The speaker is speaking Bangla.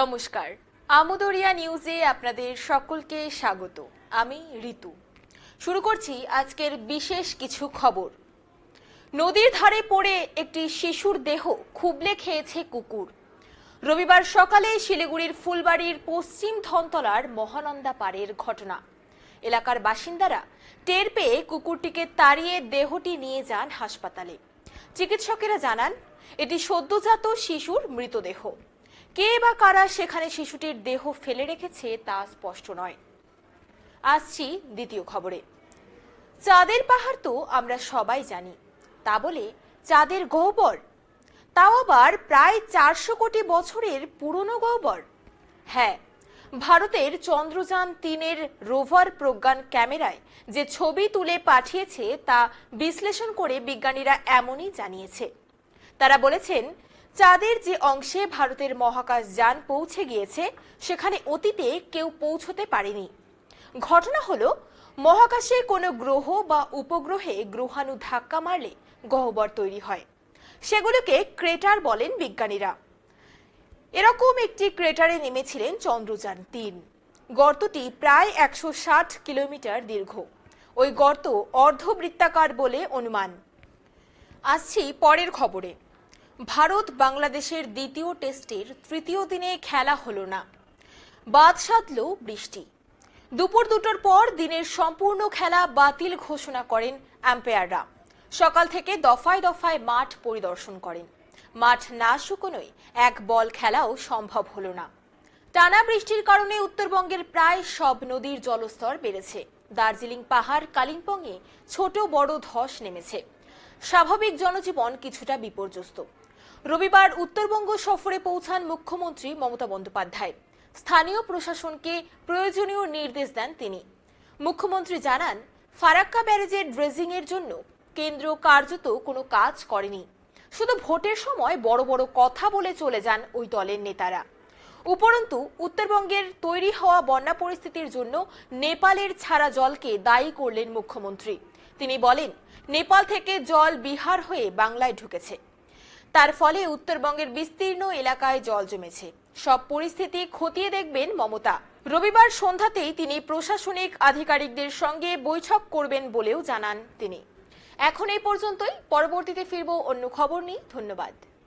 নমস্কার, আমোদরিয়া নিউজে আপনাদের সকলকে স্বাগত। আমি ঋতু। শুরু করছি আজকের বিশেষ কিছু খবর। নদীর ধারে পড়ে একটি শিশুর দেহ খুবলে খেয়েছে কুকুর। রবিবার সকালে শিলিগুড়ির ফুলবাড়ির পশ্চিম ধনতলার মহানন্দা পাড়ের ঘটনা। এলাকার বাসিন্দারা টের পেয়ে কুকুরটিকে তাড়িয়ে দেহটি নিয়ে যান হাসপাতালে। চিকিৎসকেরা জানান এটি সদ্যজাত শিশুর মৃতদেহ। কে বা কারা সেখানে শিশুটির দেহ ফেলে রেখেছে তা স্পষ্ট নয়। আসছি দ্বিতীয় খবরে। চাঁদের পাহাড় তো আমরা সবাই জানি, তা বলে চাঁদের গহ্বর, তাও আবার প্রায় 400 কোটি বছরের পুরনো গহ্বর। হ্যাঁ, ভারতের চন্দ্রযান-3-এর রোভার প্রজ্ঞান ক্যামেরায় যে ছবি তুলে পাঠিয়েছে তা বিশ্লেষণ করে বিজ্ঞানীরা এমনই জানিয়েছে। তারা বলেছেন, চাঁদের যে অংশে ভারতের মহাকাশ যান পৌঁছে গিয়েছে সেখানে অতীতে কেউ পৌঁছতে পারেনি। ঘটনা হলো, মহাকাশে কোনো গ্রহ বা উপগ্রহে গ্রহাণু ধাক্কা মারলে গহ্বর তৈরি হয়। সেগুলোকে ক্রেটার বলেন বিজ্ঞানীরা। এরকম একটি ক্রেটারে নেমেছিলেন চন্দ্রযান-3। গর্তটি প্রায় 160 কিলোমিটার দীর্ঘ। ওই গর্ত অর্ধবৃত্তাকার বলে অনুমান। আসছি পরের খবরে। ভারত বাংলাদেশের দ্বিতীয় টেস্টের তৃতীয় দিনে খেলা হলো না। বাদ সাধল বৃষ্টি। দুপুর 2টার পর দিনের সম্পূর্ণ খেলা বাতিল ঘোষণা করেন আম্পায়াররা। সকাল থেকে দফায় দফায় মাঠ পরিদর্শন করেন। মাঠ না শুকনোয় এক বল খেলাও সম্ভব হলো না। টানা বৃষ্টির কারণে উত্তরবঙ্গের প্রায় সব নদীর জলস্তর বেড়েছে। দার্জিলিং পাহাড়, কালিম্পংয়ে ছোট বড় ধস নেমেছে। স্বাভাবিক জনজীবন কিছুটা বিপর্যস্ত। রবিবার উত্তরবঙ্গ সফরে পৌঁছান মুখ্যমন্ত্রী মমতা বন্দ্যোপাধ্যায়। স্থানীয় প্রশাসনকে প্রয়োজনীয় নির্দেশ দেন তিনি। মুখ্যমন্ত্রী জানান, ফারাক্কা ব্যারেজের ড্রেজিং এর জন্য কেন্দ্র কার্যত কোনো কাজ করেনি। শুধু ভোটের সময় বড় বড় কথা বলে চলে যান ওই দলের নেতারা। উপরন্তু উত্তরবঙ্গের তৈরি হওয়া বন্যা পরিস্থিতির জন্য নেপালের ছাড়া জলকে দায়ী করলেন মুখ্যমন্ত্রী। তিনি বলেন, নেপাল থেকে জল বিহার হয়ে বাংলায় ঢুকেছে। তার ফলে উত্তরবঙ্গের বিস্তীর্ণ এলাকায় জল জমেছে। সব পরিস্থিতি খতিয়ে দেখবেন মমতা। রবিবার সন্ধ্যাতেই তিনি প্রশাসনিক আধিকারিকদের সঙ্গে বৈঠক করবেন বলেও জানান তিনি। এখন এই পর্যন্তই। পরবর্তীতে ফিরবো অন্য খবর নিয়ে। ধন্যবাদ।